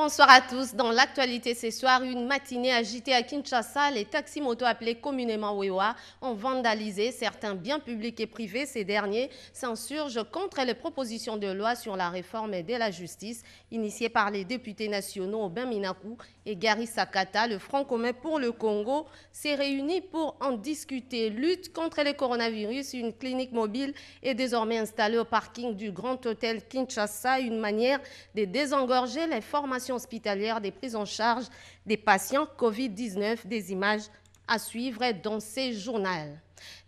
Bonsoir à tous. Dans l'actualité ce soir, une matinée agitée à Kinshasa, les taxis-motos appelés communément Wewa ont vandalisé certains biens publics et privés. Ces derniers s'insurgent contre les propositions de loi sur la réforme de la justice initiées par les députés nationaux Aubin Minakou et Gary Sakata. Le Front commun pour le Congo s'est réuni pour en discuter. Lutte contre le coronavirus, une clinique mobile est désormais installée au parking du Grand Hôtel Kinshasa, une manière de désengorger les formations hospitalières des prises en charge des patients Covid-19, des images à suivre dans ces journaux.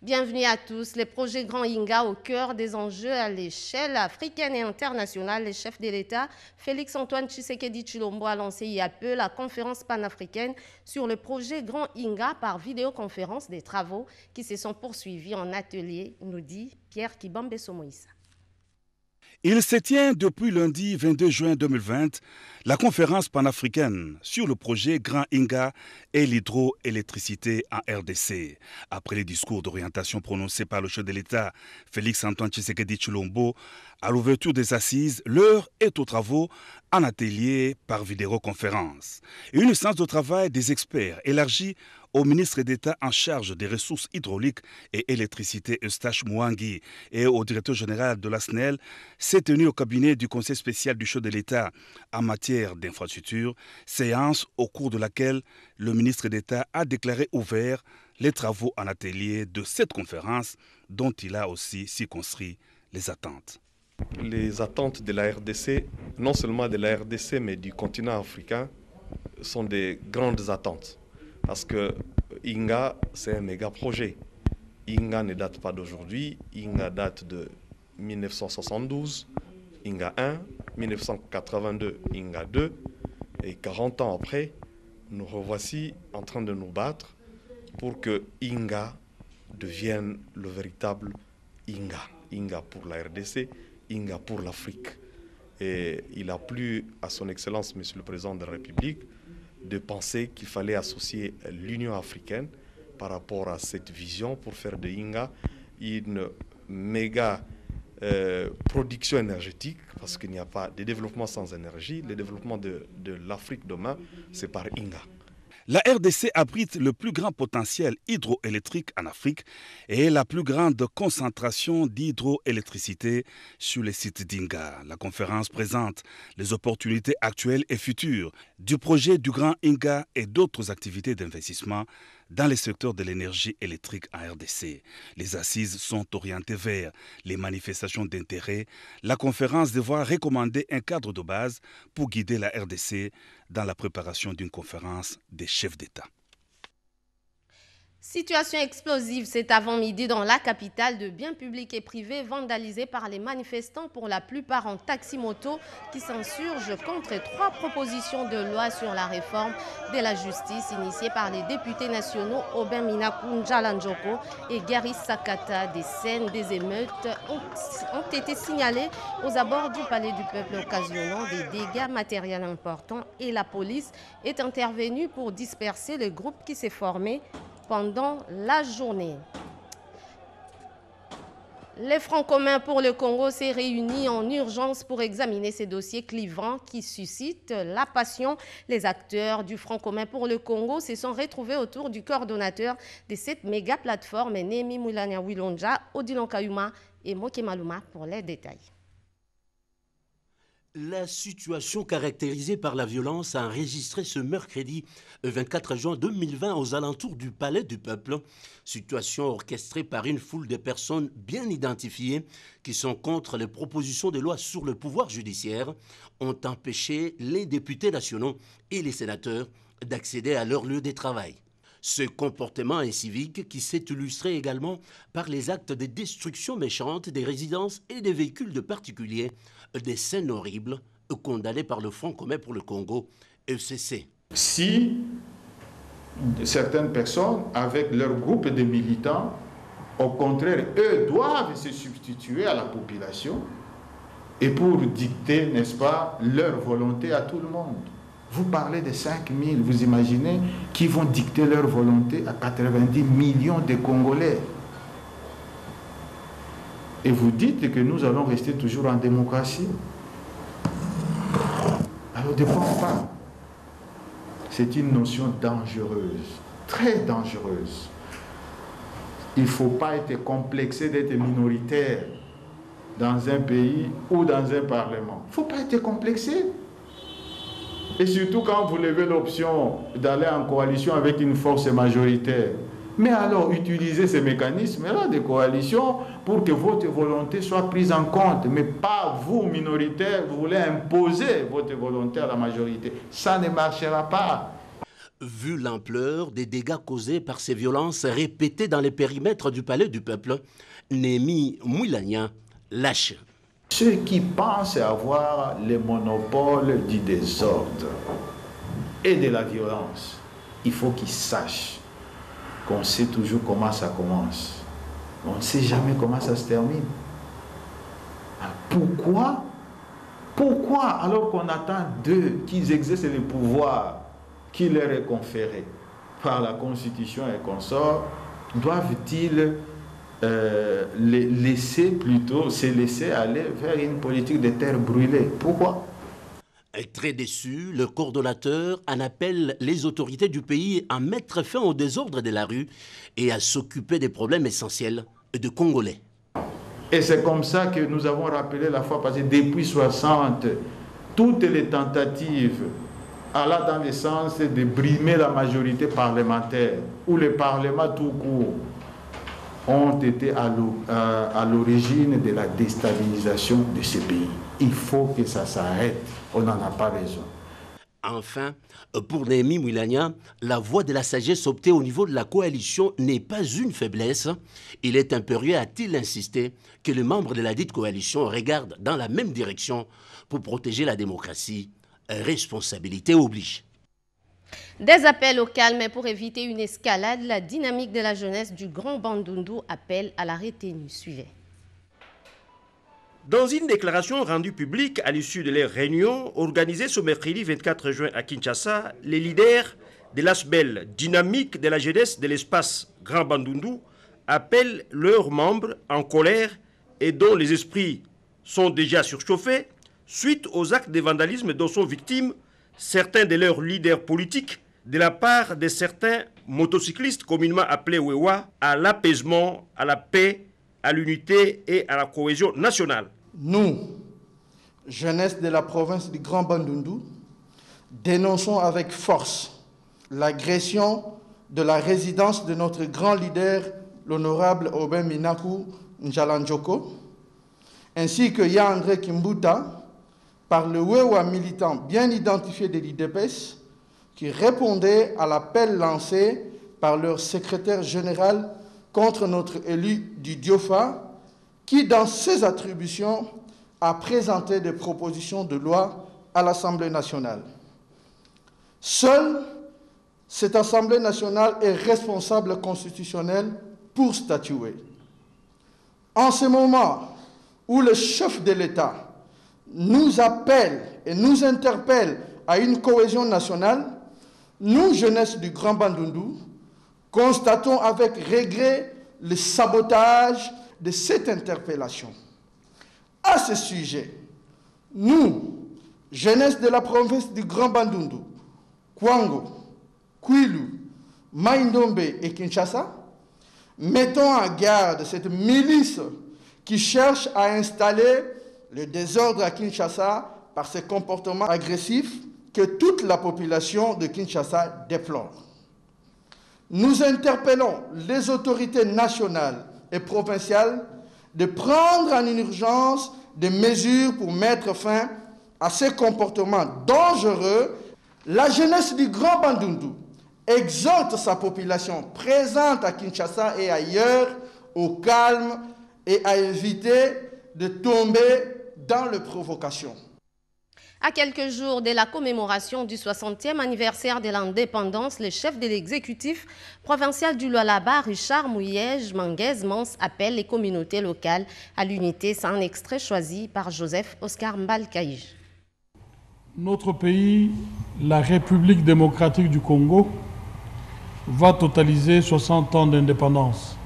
Bienvenue à tous. Les projets Grand Inga au cœur des enjeux à l'échelle africaine et internationale. Le chef de l'État, Félix-Antoine Tshisekedi Tshilombo, a lancé il y a peu la conférence panafricaine sur le projet Grand Inga par vidéoconférence, des travaux qui se sont poursuivis en atelier, nous dit Pierre Kibambe Somoïsa. Il se tient depuis lundi 22 juin 2020 la conférence panafricaine sur le projet Grand Inga et l'hydroélectricité en RDC. Après les discours d'orientation prononcés par le chef de l'État, Félix-Antoine Tshisekedi Tshilombo, à l'ouverture des assises, l'heure est aux travaux en atelier par vidéoconférence. Une séance de travail des experts élargie au ministre d'État en charge des ressources hydrauliques et électricité Eustache Mouangi et au directeur général de la SNEL s'est tenue au cabinet du Conseil spécial du chef de l'État en matière d'infrastructure, séance au cours de laquelle le ministre d'État a déclaré ouvert les travaux en atelier de cette conférence dont il a aussi circonscrit les attentes. Les attentes de la RDC, non seulement de la RDC mais du continent africain, sont des grandes attentes. Parce que Inga, c'est un méga projet. Inga ne date pas d'aujourd'hui, Inga date de 1972, Inga 1, 1982, Inga 2, et 40 ans après, nous revoici en train de nous battre pour que Inga devienne le véritable Inga. Inga pour la RDC, Inga pour l'Afrique. Et il a plu à son Excellence, Monsieur le Président de la République, de penser qu'il fallait associer l'Union africaine par rapport à cette vision pour faire de Inga une méga production énergétique, parce qu'il n'y a pas de développement sans énergie. Le développement de l'Afrique demain, c'est par Inga. La RDC abrite le plus grand potentiel hydroélectrique en Afrique et la plus grande concentration d'hydroélectricité sur les sites d'Inga. La conférence présente les opportunités actuelles et futures du projet du Grand Inga et d'autres activités d'investissement dans les secteurs de l'énergie électrique en RDC. Les assises sont orientées vers les manifestations d'intérêt. La conférence devra recommander un cadre de base pour guider la RDC dans la préparation d'une conférence des chefs d'État. Situation explosive cet avant-midi dans la capitale, de biens publics et privés vandalisés par les manifestants, pour la plupart en taxi-moto, qui s'insurgent contre 3 propositions de loi sur la réforme de la justice initiées par les députés nationaux Aubin Minakou, Njalanjoko et Gary Sakata. Des scènes des émeutes ont été signalées aux abords du palais du peuple, occasionnant des dégâts matériels importants, et la police est intervenue pour disperser le groupe qui s'est formé pendant la journée. Les Francs communs pour le Congo s'est réunis en urgence pour examiner ces dossiers clivants qui suscitent la passion. Les acteurs du Front commun pour le Congo se sont retrouvés autour du coordonnateur de cette méga plateforme, Némi Moulania Wilonja, Odilon Kayuma et Moke Maluma pour les détails. La situation caractérisée par la violence a enregistré ce mercredi 24 juin 2020 aux alentours du Palais du Peuple. Situation orchestrée par une foule de personnes bien identifiées qui sont contre les propositions de loi sur le pouvoir judiciaire, ont empêché les députés nationaux et les sénateurs d'accéder à leur lieu de travail. Ce comportement incivique qui s'est illustré également par les actes de destruction méchante des résidences et des véhicules de particuliers, des scènes horribles condamnées par le Front commun pour le Congo, ECC. Si certaines personnes, avec leur groupe de militants, au contraire, eux doivent se substituer à la population et pour dicter, n'est-ce pas, leur volonté à tout le monde. Vous parlez de 5 000, vous imaginez, qui vont dicter leur volonté à 90 millions de Congolais. Et vous dites que nous allons rester toujours en démocratie. Alors ne pense pas. C'est une notion dangereuse, très dangereuse. Il ne faut pas être complexé d'être minoritaire dans un pays ou dans un parlement. Il ne faut pas être complexé. Et surtout quand vous levez l'option d'aller en coalition avec une force majoritaire. Mais alors, utilisez ces mécanismes-là de coalition pour que votre volonté soit prise en compte. Mais pas vous, minoritaires, vous voulez imposer votre volonté à la majorité. Ça ne marchera pas. Vu l'ampleur des dégâts causés par ces violences répétées dans les périmètres du Palais du Peuple, Némi Mouilagna lâche. Ceux qui pensent avoir le monopole du désordre et de la violence, il faut qu'ils sachent qu'on sait toujours comment ça commence. On ne sait jamais comment ça se termine. Pourquoi? Pourquoi, alors qu'on attend d'eux qu'ils exercent le pouvoir qui leur est conféré par la Constitution et consorts, doivent-ils se laisser aller vers une politique de terre brûlée? Pourquoi? Très déçu, le coordonnateur en appelle les autorités du pays à mettre fin au désordre de la rue et à s'occuper des problèmes essentiels de Congolais. Et c'est comme ça que nous avons rappelé la fois passée, depuis 60, toutes les tentatives allant dans le sens de brimer la majorité parlementaire ou le Parlement tout court ont été à l'origine de la déstabilisation de ce pays. Il faut que ça s'arrête. On n'en a pas besoin. Enfin, pour Némi Mouilagna, la voie de la sagesse optée au niveau de la coalition n'est pas une faiblesse. Il est impérieux, a-t-il insisté, que les membres de la dite coalition regardent dans la même direction pour protéger la démocratie. Responsabilité oblige. Des appels au calme pour éviter une escalade, la dynamique de la jeunesse du Grand Bandundu appelle à la retenue. Suivez. Dans une déclaration rendue publique à l'issue de leur réunion organisée ce mercredi 24 juin à Kinshasa, les leaders de l'ASBEL, dynamique de la jeunesse de l'espace Grand Bandundu, appellent leurs membres en colère et dont les esprits sont déjà surchauffés suite aux actes de vandalisme dont sont victimes certains de leurs leaders politiques de la part de certains motocyclistes communément appelés Wewa à l'apaisement, à la paix, à l'unité et à la cohésion nationale. Nous, jeunesse de la province du Grand Bandundu, dénonçons avec force l'agression de la résidence de notre grand leader, l'honorable Aubin Minaku Njalanjoko, ainsi que Yandré Kimbuta, par le Wewa militant bien identifié de l'IDPS, qui répondait à l'appel lancé par leur secrétaire général contre notre élu du Diofa, qui, dans ses attributions, a présenté des propositions de loi à l'Assemblée nationale. Seule cette Assemblée nationale est responsable constitutionnelle pour statuer. En ce moment où le chef de l'État nous appelle et nous interpelle à une cohésion nationale, nous, jeunesse du Grand Bandundu, constatons avec regret le sabotage de cette interpellation. À ce sujet, nous, jeunesse de la province du Grand Bandundu, Kwango, Kwilu, Maïndombe et Kinshasa, mettons en garde cette milice qui cherche à installer le désordre à Kinshasa par ses comportements agressifs que toute la population de Kinshasa déplore. Nous interpellons les autorités nationales et provinciales de prendre en urgence des mesures pour mettre fin à ces comportements dangereux. La jeunesse du Grand Bandundu exhorte sa population présente à Kinshasa et ailleurs au calme et à éviter de tomber dans les provocations. À quelques jours de la commémoration du 60e anniversaire de l'indépendance, le chef de l'exécutif provincial du Lualaba, Richard Mouyej Manguez Mans, appelle les communautés locales à l'unité. C'est un extrait choisi par Joseph Oscar Mbalkaïj. Notre pays, la République démocratique du Congo, va totaliser 60 ans d'indépendance.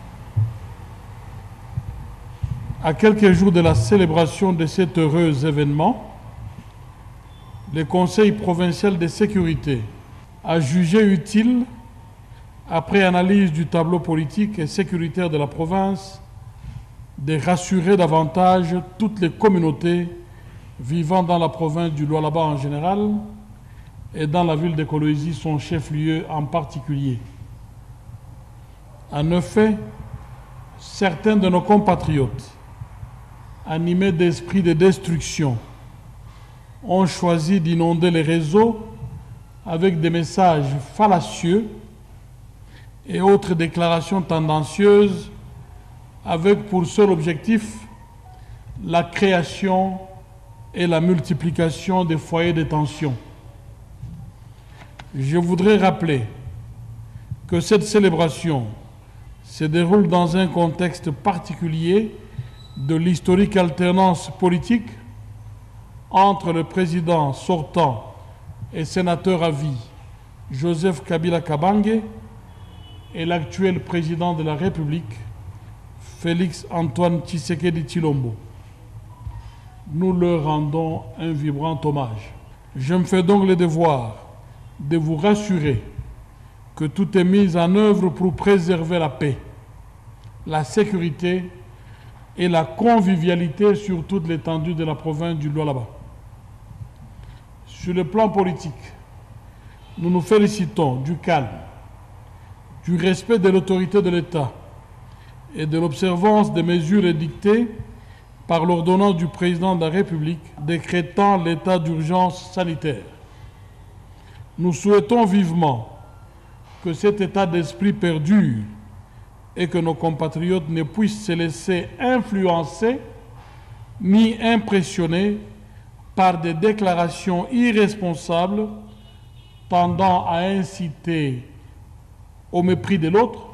À quelques jours de la célébration de cet heureux événement, le Conseil provincial de sécurité a jugé utile, après analyse du tableau politique et sécuritaire de la province, de rassurer davantage toutes les communautés vivant dans la province du Lualaba en général et dans la ville de Kolwezi, son chef-lieu en particulier. En effet, certains de nos compatriotes, animés d'esprit de destruction, ont choisi d'inonder les réseaux avec des messages fallacieux et autres déclarations tendancieuses avec pour seul objectif la création et la multiplication des foyers de tension. Je voudrais rappeler que cette célébration se déroule dans un contexte particulier de l'historique alternance politique entre le président sortant et sénateur à vie Joseph Kabila Kabange et l'actuel président de la République Félix Antoine Tshisekedi Tshilombo. Nous leur rendons un vibrant hommage. Je me fais donc le devoir de vous rassurer que tout est mis en œuvre pour préserver la paix, la sécurité et la convivialité sur toute l'étendue de la province du Lualaba. Sur le plan politique, nous nous félicitons du calme, du respect de l'autorité de l'État et de l'observance des mesures édictées par l'ordonnance du président de la République décrétant l'état d'urgence sanitaire. Nous souhaitons vivement que cet état d'esprit perdure et que nos compatriotes ne puissent se laisser influencer ni impressionner par des déclarations irresponsables tendant à inciter au mépris de l'autre,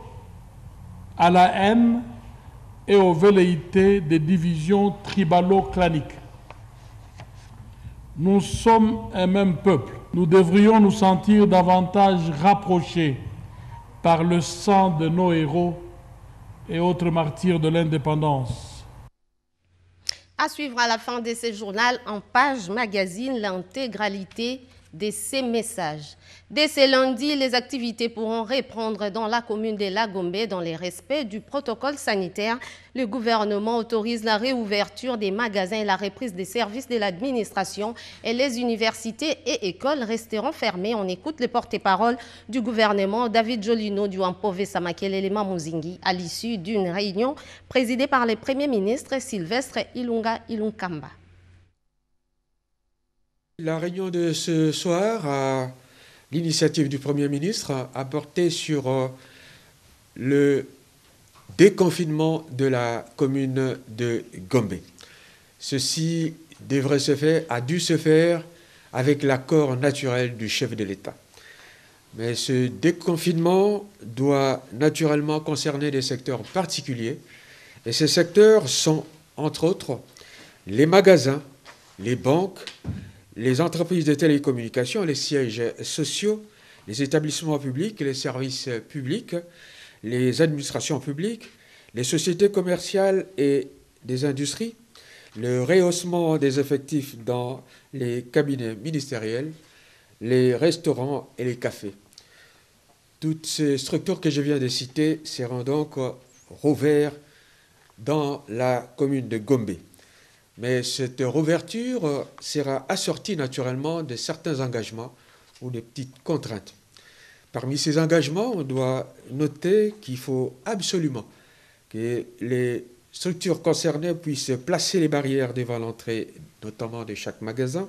à la haine et aux velléités des divisions tribalo-claniques. Nous sommes un même peuple. Nous devrions nous sentir davantage rapprochés par le sang de nos héros et autres martyrs de l'indépendance. À suivre à la fin de ce journal, en page magazine, l'intégralité de ces messages. Dès ce lundi, les activités pourront reprendre dans la commune de Lagombe dans le respect du protocole sanitaire. Le gouvernement autorise la réouverture des magasins et la reprise des services de l'administration et les universités et écoles resteront fermées. On écoute le porte-parole du gouvernement, David Jolino du Wampove Samakele Mamouzingi, à l'issue d'une réunion présidée par le Premier ministre Sylvestre Ilunga Ilunkamba. La réunion de ce soir, à l'initiative du Premier ministre, a porté sur le déconfinement de la commune de Gombe. Ceci devrait se faire, a dû se faire avec l'accord naturel du chef de l'État. Mais ce déconfinement doit naturellement concerner des secteurs particuliers. Et ces secteurs sont, entre autres, les magasins, les banques, les entreprises de télécommunications, les sièges sociaux, les établissements publics, les services publics, les administrations publiques, les sociétés commerciales et des industries, le rehaussement des effectifs dans les cabinets ministériels, les restaurants et les cafés. Toutes ces structures que je viens de citer seront donc rouvertes dans la commune de Gombe. Mais cette rouverture sera assortie naturellement de certains engagements ou de petites contraintes. Parmi ces engagements, on doit noter qu'il faut absolument que les structures concernées puissent placer les barrières devant l'entrée, notamment de chaque magasin,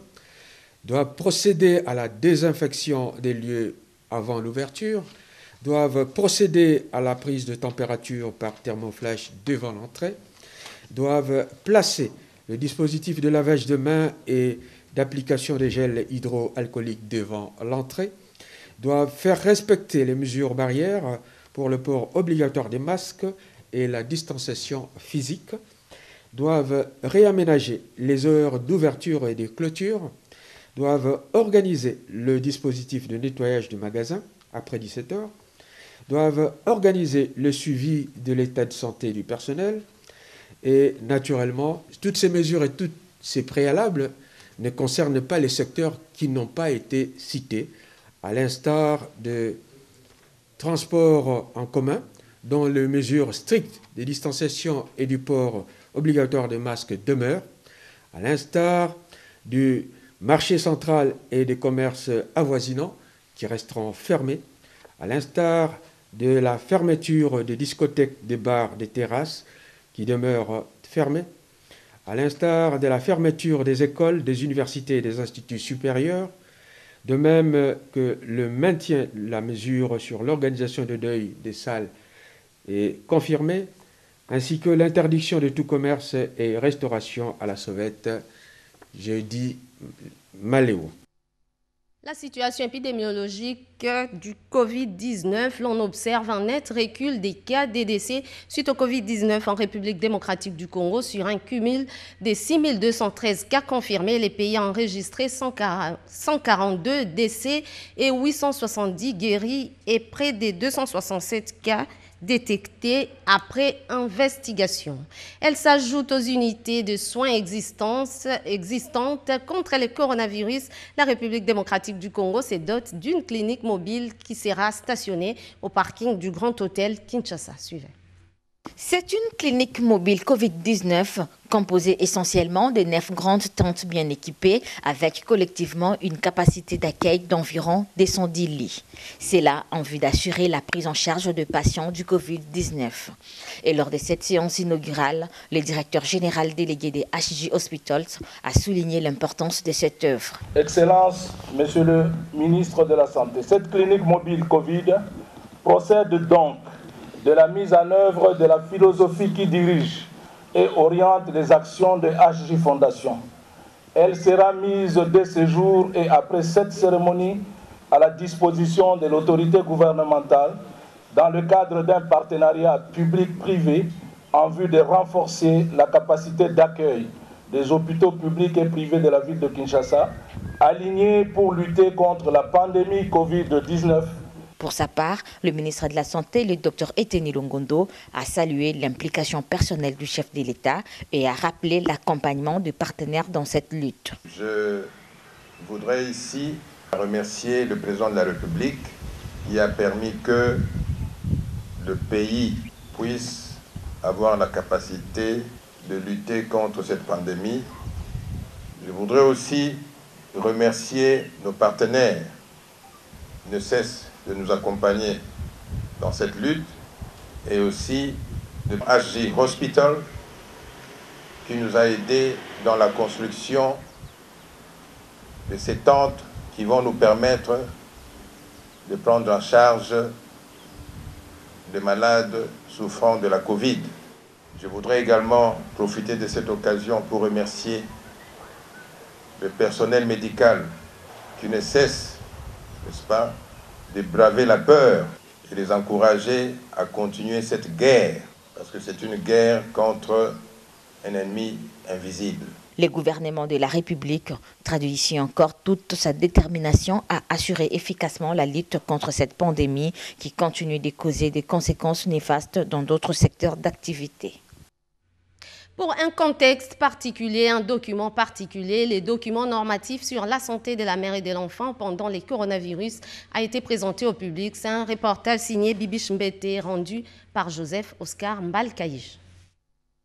doivent procéder à la désinfection des lieux avant l'ouverture, doivent procéder à la prise de température par thermoflash devant l'entrée, doivent placer le dispositif de lavage de mains et d'application des gels hydroalcooliques devant l'entrée, doivent faire respecter les mesures barrières pour le port obligatoire des masques et la distanciation physique, doivent réaménager les heures d'ouverture et de clôture, doivent organiser le dispositif de nettoyage du magasin après 17 heures, doivent organiser le suivi de l'état de santé du personnel. Et naturellement, toutes ces mesures et tous ces préalables ne concerne pas les secteurs qui n'ont pas été cités, à l'instar de transports en commun, dont les mesures strictes de distanciation et du port obligatoire de masques demeurent, à l'instar du marché central et des commerces avoisinants qui resteront fermés, à l'instar de la fermeture des discothèques, des bars, des terrasses qui demeurent fermées, à l'instar de la fermeture des écoles, des universités et des instituts supérieurs, de même que le maintien de la mesure sur l'organisation de deuil des salles est confirmé, ainsi que l'interdiction de tout commerce et restauration à la sauvette jeudi Maléo. La situation épidémiologique du Covid-19, l'on observe un net recul des cas des décès suite au Covid-19 en République démocratique du Congo sur un cumul des 6213 cas confirmés. Les pays ont enregistré 142 décès et 870 guéris et près de 267 cas détectées après investigation. Elle s'ajoute aux unités de soins existantes contre le coronavirus. La République démocratique du Congo se dote d'une clinique mobile qui sera stationnée au parking du Grand Hôtel Kinshasa. Suivez. C'est une clinique mobile Covid-19 composée essentiellement de 9 grandes tentes bien équipées avec collectivement une capacité d'accueil d'environ 210 lits. C'est là en vue d'assurer la prise en charge de patients du Covid-19. Et lors de cette séance inaugurale, le directeur général délégué des HJ Hospitals a souligné l'importance de cette œuvre. Excellence, Monsieur le ministre de la Santé, cette clinique mobile Covid procède donc de la mise en œuvre de la philosophie qui dirige et oriente les actions de HJ Fondation. Elle sera mise dès ce jour et après cette cérémonie à la disposition de l'autorité gouvernementale dans le cadre d'un partenariat public-privé en vue de renforcer la capacité d'accueil des hôpitaux publics et privés de la ville de Kinshasa, alignés pour lutter contre la pandémie Covid-19. Pour sa part, le ministre de la Santé, le Dr Eteni Longondo, a salué l'implication personnelle du chef de l'État et a rappelé l'accompagnement des partenaires dans cette lutte. Je voudrais ici remercier le président de la République qui a permis que le pays puisse avoir la capacité de lutter contre cette pandémie. Je voudrais aussi remercier nos partenaires qui ne cessent de nous accompagner dans cette lutte et aussi de HJ Hospital qui nous a aidés dans la construction de ces tentes qui vont nous permettre de prendre en charge les malades souffrant de la Covid. Je voudrais également profiter de cette occasion pour remercier le personnel médical qui ne cesse, n'est-ce pas, de braver la peur et les encourager à continuer cette guerre, parce que c'est une guerre contre un ennemi invisible. Le gouvernement de la République traduit ici encore toute sa détermination à assurer efficacement la lutte contre cette pandémie qui continue de causer des conséquences néfastes dans d'autres secteurs d'activité. Pour un contexte particulier, un document particulier, les documents normatifs sur la santé de la mère et de l'enfant pendant les coronavirus a été présenté au public. C'est un reportage signé Bibiche Mbete rendu par Joseph Oscar Mbalkaïj.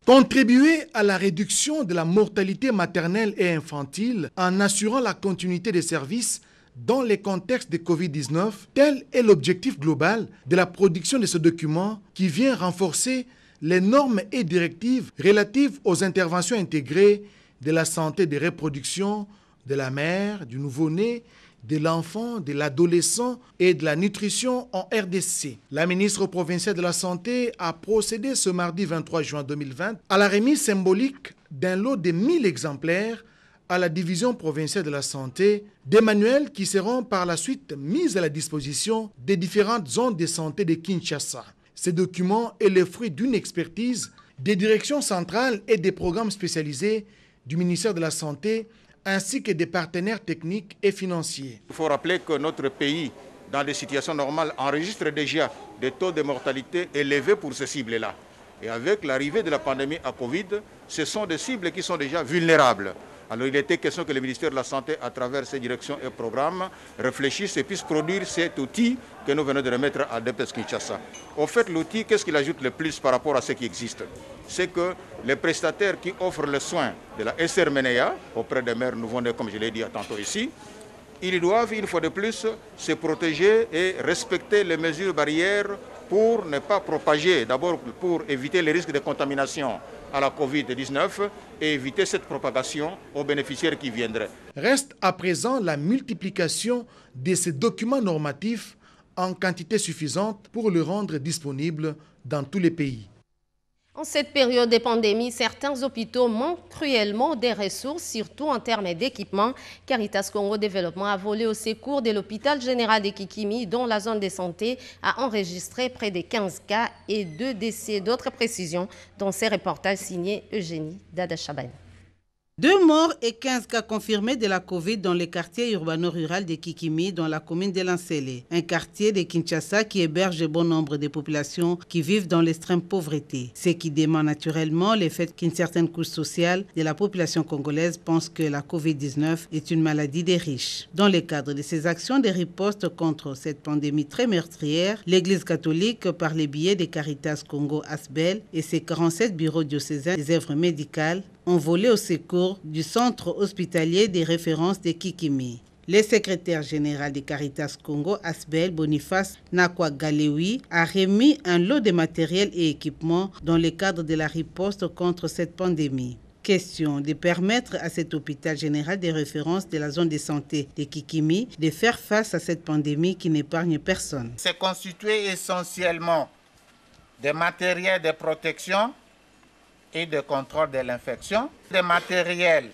Contribuer à la réduction de la mortalité maternelle et infantile en assurant la continuité des services dans les contextes de Covid-19, tel est l'objectif global de la production de ce document qui vient renforcer les normes et directives relatives aux interventions intégrées de la santé de reproduction de la mère, du nouveau-né, de l'enfant, de l'adolescent et de la nutrition en RDC. La ministre provinciale de la Santé a procédé ce mardi 23 juin 2020 à la remise symbolique d'un lot de 1000 exemplaires à la division provinciale de la Santé, des manuels qui seront par la suite mis à la disposition des différentes zones de santé de Kinshasa. Ce document est le fruit d'une expertise des directions centrales et des programmes spécialisés du ministère de la Santé ainsi que des partenaires techniques et financiers. Il faut rappeler que notre pays, dans des situations normales, enregistre déjà des taux de mortalité élevés pour ces cibles-là. Et avec l'arrivée de la pandémie à Covid, ce sont des cibles qui sont déjà vulnérables. Alors il était question que le ministère de la Santé, à travers ses directions et programmes, réfléchisse et puisse produire cet outil que nous venons de remettre à DPS Kinshasa. Au fait, l'outil, qu'est-ce qu'il ajoute le plus par rapport à ce qui existe? C'est que les prestataires qui offrent le soin de la SRMNEA auprès des mères nouveau-nés, comme je l'ai dit tantôt ici, ils doivent, une fois de plus, se protéger et respecter les mesures barrières pour ne pas propager, d'abord pour éviter les risques de contamination à la Covid-19 et éviter cette propagation aux bénéficiaires qui viendraient. Reste à présent la multiplication de ces documents normatifs en quantité suffisante pour le rendre disponible dans tous les pays. En cette période de pandémie, certains hôpitaux manquent cruellement des ressources, surtout en termes d'équipement. Caritas Congo Développement a volé au secours de l'hôpital général de Kikimi, dont la zone de santé a enregistré près de 15 cas et 2 décès. D'autres précisions dans ces reportages signés Eugénie Dada-Chaban. 2 morts et 15 cas confirmés de la Covid dans le quartier urbano-rural de Kikimi, dans la commune de Lansele. Un quartier de Kinshasa qui héberge bon nombre de populations qui vivent dans l'extrême pauvreté. Ce qui dément naturellement le fait qu'une certaine couche sociale de la population congolaise pense que la Covid-19 est une maladie des riches. Dans le cadre de ces actions de riposte contre cette pandémie très meurtrière, l'Église catholique, par les biais de Caritas Congo Asbel et ses 47 bureaux diocésains des œuvres médicales, ont volé au secours du centre hospitalier des références de Kikimi. Le secrétaire général de Caritas Congo, Asbel Boniface Nakwa Galewi, a remis un lot de matériel et équipements dans le cadre de la riposte contre cette pandémie. Question de permettre à cet hôpital général de référence de la zone de santé de Kikimi de faire face à cette pandémie qui n'épargne personne. C'est constitué essentiellement de matériel de protection et de contrôle de l'infection, des matériels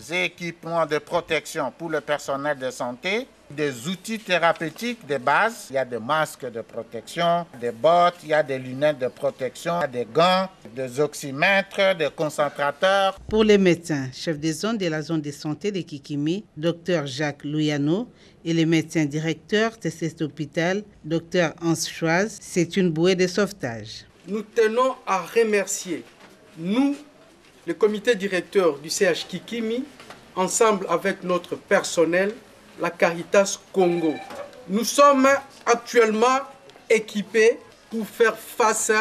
et équipements de protection pour le personnel de santé, des outils thérapeutiques de base, il y a des masques de protection, des bottes, il y a des lunettes de protection, des gants, des oxymètres, des concentrateurs. Pour les médecins, chef de zone de la zone de santé de Kikimi, Dr Jacques Louyano, et les médecins directeurs de cet hôpital, Dr Hans Schwaz, c'est une bouée de sauvetage. Nous tenons à remercier nous, le comité directeur du CH Kikimi, ensemble avec notre personnel, la Caritas Congo. Nous sommes actuellement équipés pour faire face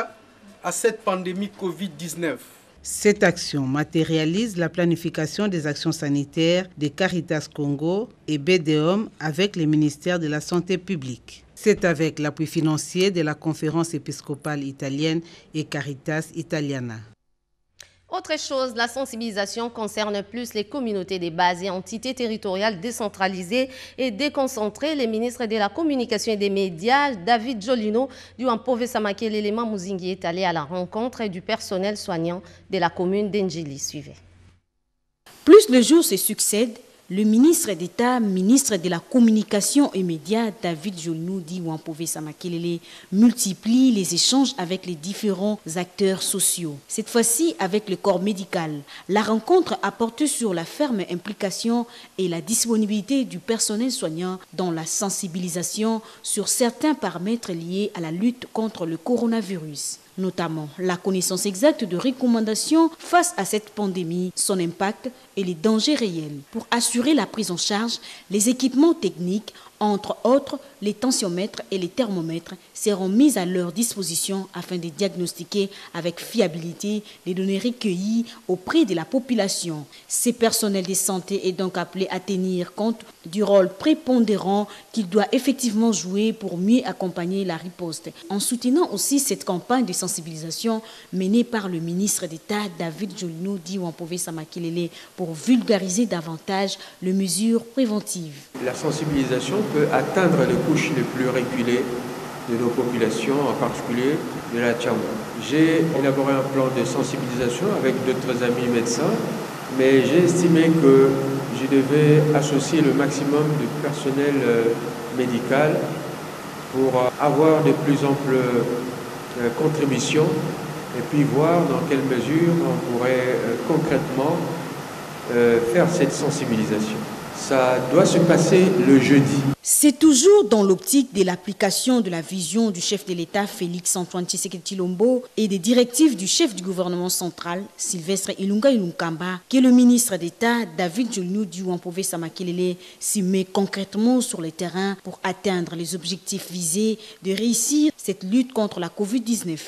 à cette pandémie Covid-19. Cette action matérialise la planification des actions sanitaires de Caritas Congo et BDOM avec le ministère de la Santé publique. C'est avec l'appui financier de la Conférence épiscopale italienne et Caritas Italiana. Autre chose, la sensibilisation concerne plus les communautés de base et entités territoriales décentralisées et déconcentrées. Le ministre de la Communication et des Médias, David Jolino, du Wampove Samake, l'élément Mouzingi, est allé à la rencontre du personnel soignant de la commune d'Endjili. Suivez. Plus les jours se succèdent, le ministre d'État, ministre de la Communication et Médias, David Jolino dit Wampove Samakelele, multiplie les échanges avec les différents acteurs sociaux. Cette fois-ci avec le corps médical. La rencontre a porté sur la ferme implication et la disponibilité du personnel soignant dans la sensibilisation sur certains paramètres liés à la lutte contre le coronavirus. Notamment la connaissance exacte de recommandations face à cette pandémie, son impact et les dangers réels. Pour assurer la prise en charge, les équipements techniques, entre autres les tensiomètres et les thermomètres, seront mis à leur disposition afin de diagnostiquer avec fiabilité les données recueillies auprès de la population. Ces personnels de santé est donc appelé à tenir compte du rôle prépondérant qu'il doit effectivement jouer pour mieux accompagner la riposte. En soutenant aussi cette campagne de sensibilisation menée par le ministre d'État David Jolino dit Wampove Samakelele pour vulgariser davantage les mesures préventives. La sensibilisation peut atteindre les couches les plus reculées de nos populations, en particulier de la Tchamo. J'ai élaboré un plan de sensibilisation avec d'autres amis médecins, mais j'ai estimé que je devais associer le maximum de personnel médical pour avoir de plus amples contributions et puis voir dans quelle mesure on pourrait concrètement faire cette sensibilisation. Ça doit se passer le jeudi. C'est toujours dans l'optique de l'application de la vision du chef de l'État Félix-Antoine Tshisekedi Tshilombo et des directives du chef du gouvernement central Sylvestre Ilunga Ilunkamba que le ministre d'État David Jolnou Diouampové Samakelele s'y met concrètement sur le terrain pour atteindre les objectifs visés de réussir cette lutte contre la Covid-19.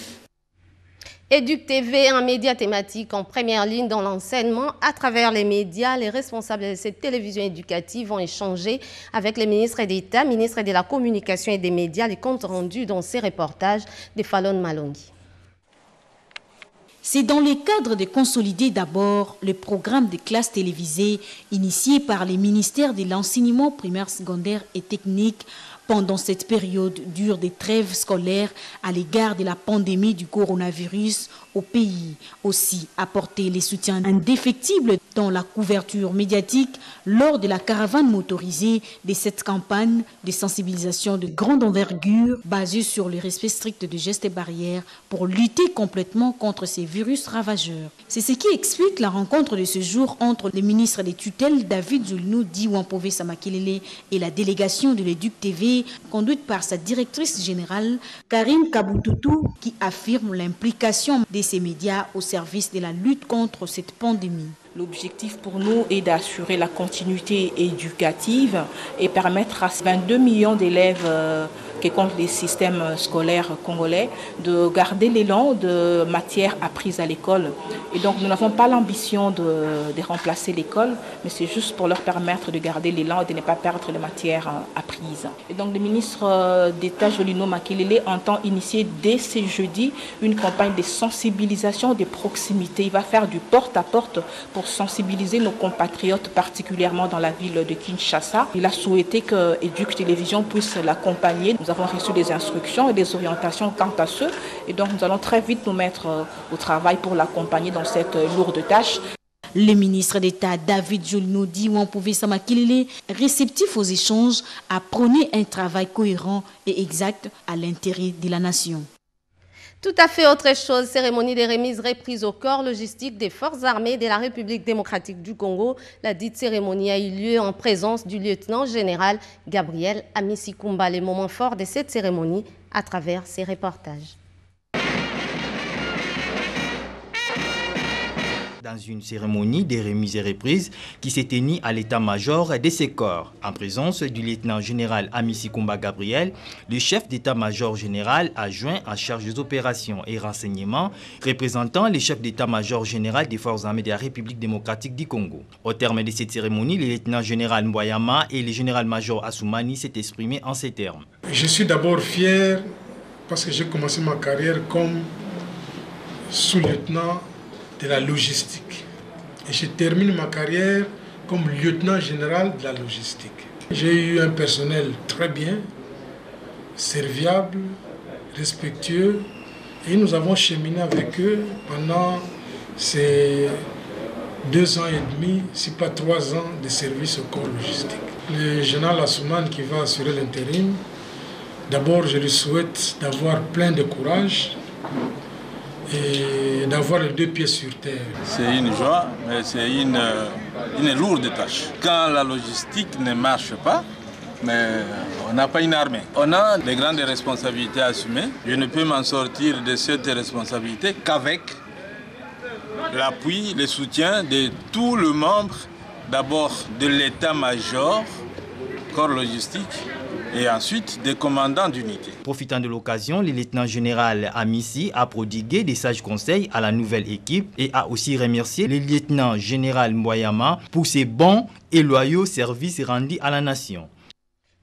Éduc TV, un média thématique en première ligne dans l'enseignement. À travers les médias, les responsables de cette télévision éducative ont échangé avec les ministres d'État, ministres de la Communication et des médias, les comptes rendus dans ces reportages de Fallon Malongi. C'est dans le cadre de consolider d'abord le programme de classes télévisées initié par les ministères de l'enseignement primaire, secondaire et technique pendant cette période dure des trêves scolaires à l'égard de la pandémie du coronavirus au pays. Aussi apporter les soutiens indéfectibles dans la couverture médiatique lors de la caravane motorisée de cette campagne de sensibilisation de grande envergure basée sur le respect strict de gestes et barrières pour lutter complètement contre ces virus ravageurs. C'est ce qui explique la rencontre de ce jour entre le ministre des tutelles David Jolnou Diouampové Samakelele et la délégation de l'Éduc TV conduite par sa directrice générale Karine Kaboutoutou qui affirme l'implication de ces médias au service de la lutte contre cette pandémie. L'objectif pour nous est d'assurer la continuité éducative et permettre à 22 millions d'élèves qui comptent les systèmes scolaires congolais de garder l'élan de matières apprises à l'école. Et donc nous n'avons pas l'ambition de remplacer l'école, mais c'est juste pour leur permettre de garder l'élan et de ne pas perdre les matières apprises. Et donc le ministre d'État Jolino Makelele entend initier dès ce jeudi une campagne de sensibilisation de proximité. Il va faire du porte-à-porte pour sensibiliser nos compatriotes, particulièrement dans la ville de Kinshasa. Il a souhaité que Éduc Télévision puisse l'accompagner. Nous avons reçu des instructions et des orientations quant à ce. Et donc nous allons très vite nous mettre au travail pour l'accompagner dans cette lourde tâche. Le ministre d'État David Jolnou Diouampové Samakelele, réceptif aux échanges, a prôné un travail cohérent et exact à l'intérêt de la nation. Tout à fait autre chose, cérémonie de remise reprise au corps logistique des forces armées de la République démocratique du Congo. La dite cérémonie a eu lieu en présence du lieutenant-général Gabriel Amisi-Kumba. Les moments forts de cette cérémonie à travers ces reportages. Dans une cérémonie de remise et reprise qui s'est tenue à l'état-major de ces corps, en présence du lieutenant-général Amisi-Kumba Gabriel, le chef d'état-major général adjoint en charge des opérations et renseignements, représentant le chef d'état-major général des forces armées de la République démocratique du Congo. Au terme de cette cérémonie, le lieutenant-général Mboyama et le général-major Assoumani s'est exprimé en ces termes. Je suis d'abord fier parce que j'ai commencé ma carrière comme sous-lieutenant de la logistique. Et je termine ma carrière comme lieutenant général de la logistique. J'ai eu un personnel très bien, serviable, respectueux, et nous avons cheminé avec eux pendant ces 2 ans et demi, si pas 3 ans de service au corps logistique. Le général Assoumani qui va assurer l'intérim, d'abord je lui souhaite d'avoir plein de courage, et d'avoir les 2 pieds sur terre. C'est une joie, mais c'est une lourde tâche. Quand la logistique ne marche pas, mais on n'a pas une armée. On a de grandes responsabilités à assumer. Je ne peux m'en sortir de cette responsabilité qu'avec l'appui, le soutien de tous les membres, d'abord de l'état-major, corps logistique, et ensuite des commandants d'unité. Profitant de l'occasion, le lieutenant-général Amissi a prodigué des sages conseils à la nouvelle équipe et a aussi remercié le lieutenant-général Mboyama pour ses bons et loyaux services rendus à la nation.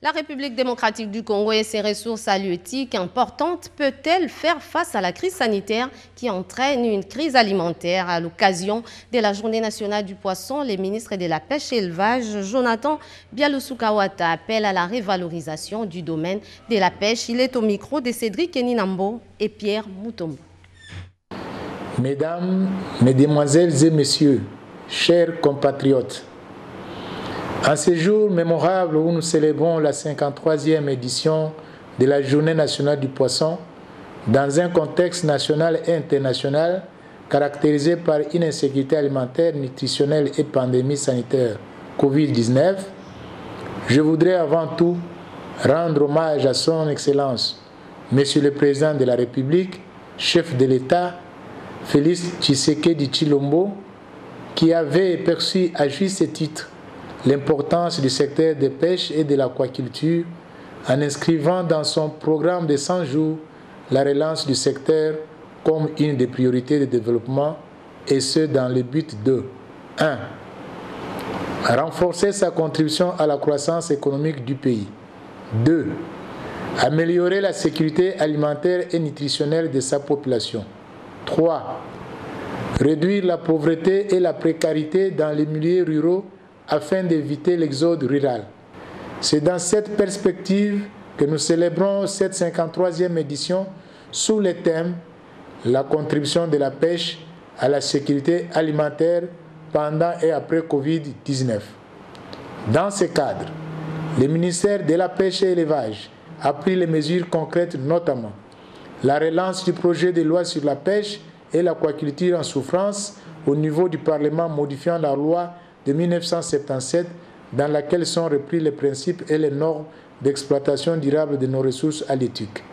La République démocratique du Congo et ses ressources halieutiques importantes peut-elle faire face à la crise sanitaire qui entraîne une crise alimentaire? À l'occasion de la Journée nationale du poisson, les ministres de la pêche et élevage, Jonathan Bialousoukawata, appelle à la révalorisation du domaine de la pêche. Il est au micro de Cédric Eninambo et Pierre Moutombo. Mesdames, Mesdemoiselles et Messieurs, chers compatriotes, en ce jour mémorable où nous célébrons la 53e édition de la Journée nationale du poisson, dans un contexte national et international caractérisé par une insécurité alimentaire, nutritionnelle et pandémie sanitaire Covid-19, je voudrais avant tout rendre hommage à son Excellence, Monsieur le Président de la République, chef de l'État, Félix Tshisekedi Tshilombo, qui avait perçu à juste titre l'importance du secteur de pêche et de l'aquaculture en inscrivant dans son programme de 100 jours la relance du secteur comme une des priorités de développement, et ce dans le but de 1. Renforcer sa contribution à la croissance économique du pays. 2. Améliorer la sécurité alimentaire et nutritionnelle de sa population. 3. Réduire la pauvreté et la précarité dans les milieux ruraux afin d'éviter l'exode rural. C'est dans cette perspective que nous célébrons cette 53e édition sous le thème « La contribution de la pêche à la sécurité alimentaire pendant et après Covid-19 ». Dans ce cadre, le ministère de la Pêche et de l'Élevage a pris les mesures concrètes, notamment la relance du projet de loi sur la pêche et l'aquaculture en souffrance au niveau du Parlement modifiant la loi de 1977 dans laquelle sont repris les principes et les normes d'exploitation durable de nos ressources halieutiques.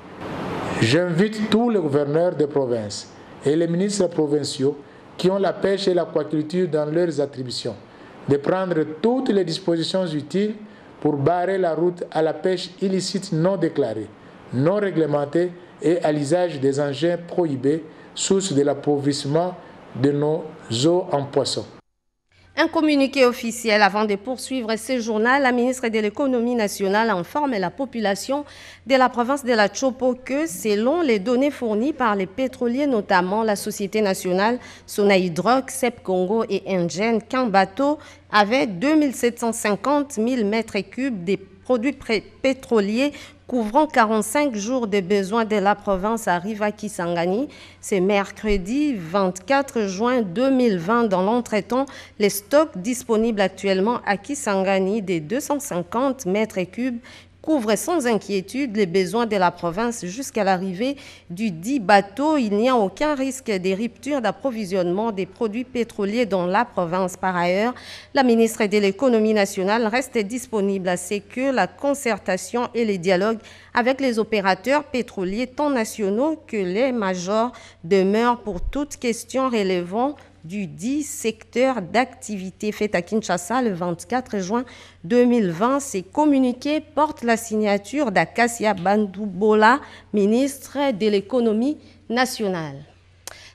J'invite tous les gouverneurs de province et les ministres provinciaux qui ont la pêche et l'aquaculture dans leurs attributions de prendre toutes les dispositions utiles pour barrer la route à la pêche illicite non déclarée, non réglementée et à l'usage des engins prohibés, source de l'appauvrissement de nos eaux en poissons. Un communiqué officiel avant de poursuivre ce journal, la ministre de l'économie nationale informe la population de la province de la Chopo que, selon les données fournies par les pétroliers, notamment la Société nationale Sonaïdroc, Sep Congo et Engen, qu'un bateau avait 2750 000 mètres cubes de produits pétroliers couvrant 45 jours de besoins de la province arrive à Kisangani. C'est mercredi 24 juin 2020. Dans l'entretemps, les stocks disponibles actuellement à Kisangani de 250 mètres cubes couvrent sans inquiétude les besoins de la province jusqu'à l'arrivée du dit bateau. Il n'y a aucun risque de rupture d'approvisionnement des produits pétroliers dans la province. Par ailleurs, la ministre de l'économie nationale reste disponible à ce que la concertation et les dialogues avec les opérateurs pétroliers tant nationaux que les majors demeurent pour toute question relevant du dit secteur d'activité. Fait à Kinshasa le 24 juin 2020. Ces communiqués portent la signature d'Akasia Bandoubola, ministre de l'économie nationale.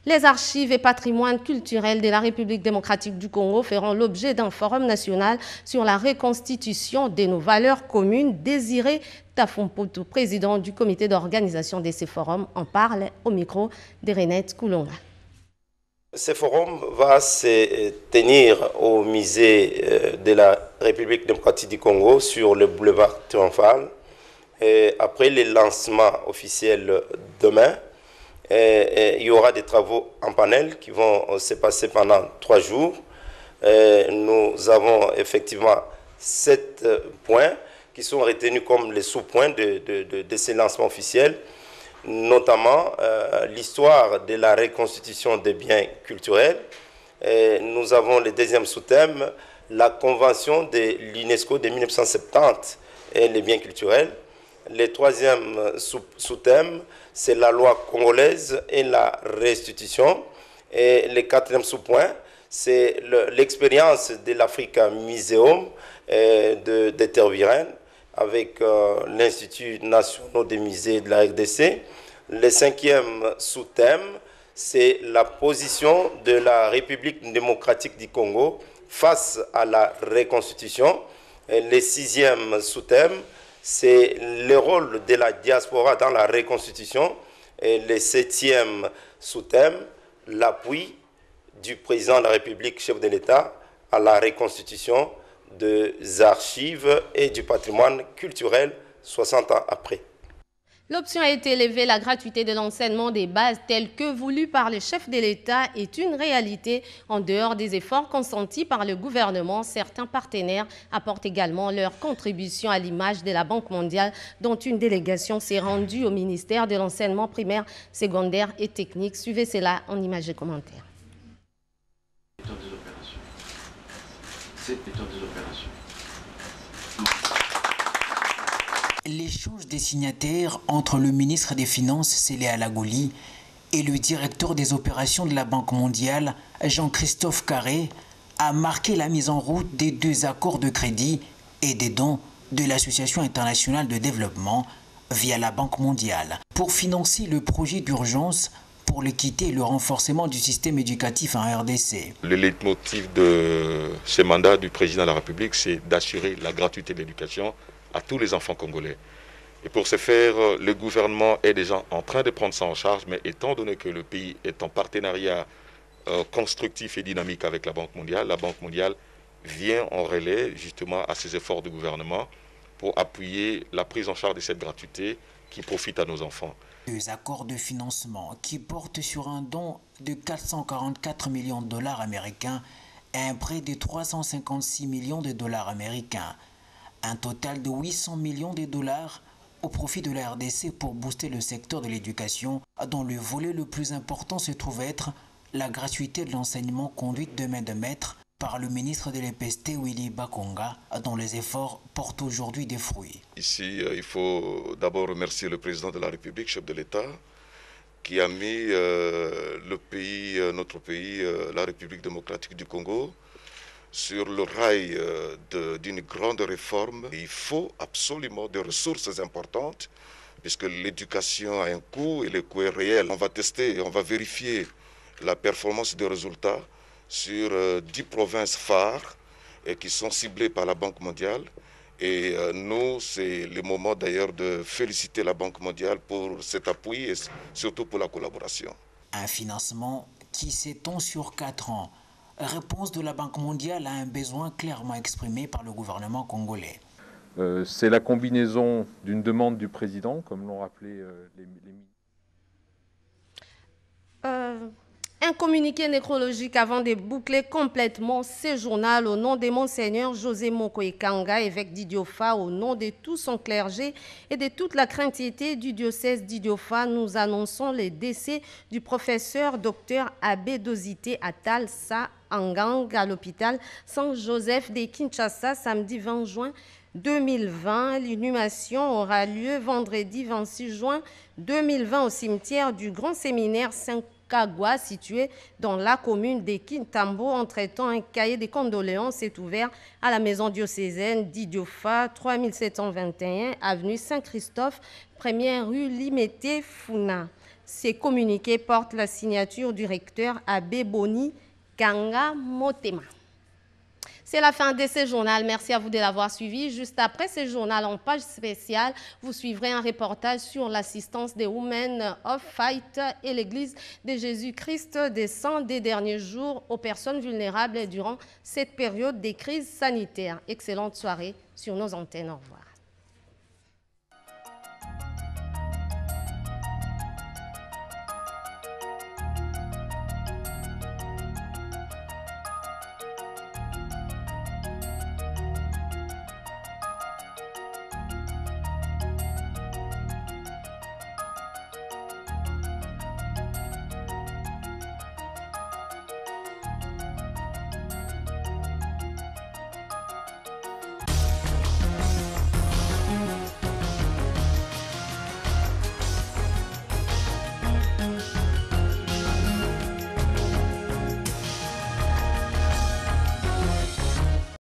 Les archives et patrimoines culturels de la République démocratique du Congo feront l'objet d'un forum national sur la reconstitution de nos valeurs communes. Désiré Tafompoto, président du comité d'organisation de ces forums, en parle au micro de Renette Koulonga. Ce forum va se tenir au musée de la République démocratique du Congo sur le boulevard Triomphal. Et après le lancement officiel demain, il y aura des travaux en panel qui vont se passer pendant 3 jours. Nous avons effectivement 7 points qui sont retenus comme les sous-points de ce lancement officiel, notamment l'histoire de la reconstitution des biens culturels. Nous avons le deuxième sous-thème, la convention de l'UNESCO de 1970 et les biens culturels. Le troisième sous-thème, c'est la loi congolaise et la restitution. Et le quatrième sous-point, c'est l'expérience de l'Africa Museum de Tervuren avec l'Institut national des musées de la RDC. Le cinquième sous-thème, c'est la position de la République démocratique du Congo face à la reconstitution. Et le sixième sous-thème, c'est le rôle de la diaspora dans la reconstitution. Et le septième sous-thème, l'appui du président de la République, chef de l'État, à la reconstitution des archives et du patrimoine culturel 60 ans après. L'option a été élevée, la gratuité de l'enseignement des bases telle que voulue par le chef de l'État est une réalité. En dehors des efforts consentis par le gouvernement, certains partenaires apportent également leur contribution à l'image de la Banque mondiale, dont une délégation s'est rendue au ministère de l'enseignement primaire, secondaire et technique. Suivez cela en images et commentaires. Cette méthode des opérations. L'échange des signataires entre le ministre des Finances, Sélé Alagouli, et le directeur des opérations de la Banque mondiale, Jean-Christophe Carré, a marqué la mise en route des 2 accords de crédit et des dons de l'Association internationale de développement via la Banque mondiale pour financer le projet d'urgence pour l'équité et le renforcement du système éducatif en RDC. Le leitmotiv de ce mandat du président de la République, c'est d'assurer la gratuité de l'éducation à tous les enfants congolais. Et pour ce faire, le gouvernement est déjà en train de prendre ça en charge, mais étant donné que le pays est en partenariat constructif et dynamique avec la Banque mondiale vient en relais justement à ces efforts du gouvernement pour appuyer la prise en charge de cette gratuité qui profite à nos enfants. 2 accords de financement qui portent sur un don de 444 millions de dollars américains et un prêt de 356 millions de dollars américains. Un total de 800 millions de dollars au profit de la RDC pour booster le secteur de l'éducation, dont le volet le plus important se trouve être la gratuité de l'enseignement conduite de main de maître par le ministre de l'EPST, Willy Bakonga, dont les efforts portent aujourd'hui des fruits. Ici, il faut d'abord remercier le président de la République, chef de l'État, qui a mis notre pays, la République démocratique du Congo, sur le rail d'une grande réforme. Il faut absolument des ressources importantes, puisque l'éducation a un coût et le coût est réel. On va tester et on va vérifier la performance des résultats sur 10 provinces phares qui sont ciblées par la Banque mondiale. Et nous, c'est le moment d'ailleurs de féliciter la Banque mondiale pour cet appui et surtout pour la collaboration. Un financement qui s'étend sur 4 ans. Réponse de la Banque mondiale à un besoin clairement exprimé par le gouvernement congolais. C'est la combinaison d'une demande du président, comme l'ont rappelé les Un communiqué nécrologique avant de boucler complètement ce journal au nom de Monseigneur José Mokoekanga, évêque d'Idiofa, au nom de tout son clergé et de toute la craintiété du diocèse d'Idiofa, nous annonçons le décès du professeur Dr Abbé Dosité Atal Sa Angang à l'hôpital Saint-Joseph de Kinshasa samedi 20 juin 2020. L'inhumation aura lieu vendredi 26 juin 2020 au cimetière du Grand Séminaire Saint-Kagwa, situé dans la commune de Kintambo. Entre-temps, un cahier de condoléances est ouvert à la maison diocésaine d'Idiofa, 3721 avenue Saint-Christophe, première rue Limete Funa. Ces communiqués portent la signature du recteur Abbé Boni Kanga Motema. C'est la fin de ce journal. Merci à vous de l'avoir suivi. Juste après ce journal, en page spéciale, vous suivrez un reportage sur l'assistance des Women of Fight et l'Église de Jésus-Christ des Saints des derniers jours aux personnes vulnérables durant cette période de crise sanitaire. Excellente soirée sur nos antennes. Au revoir.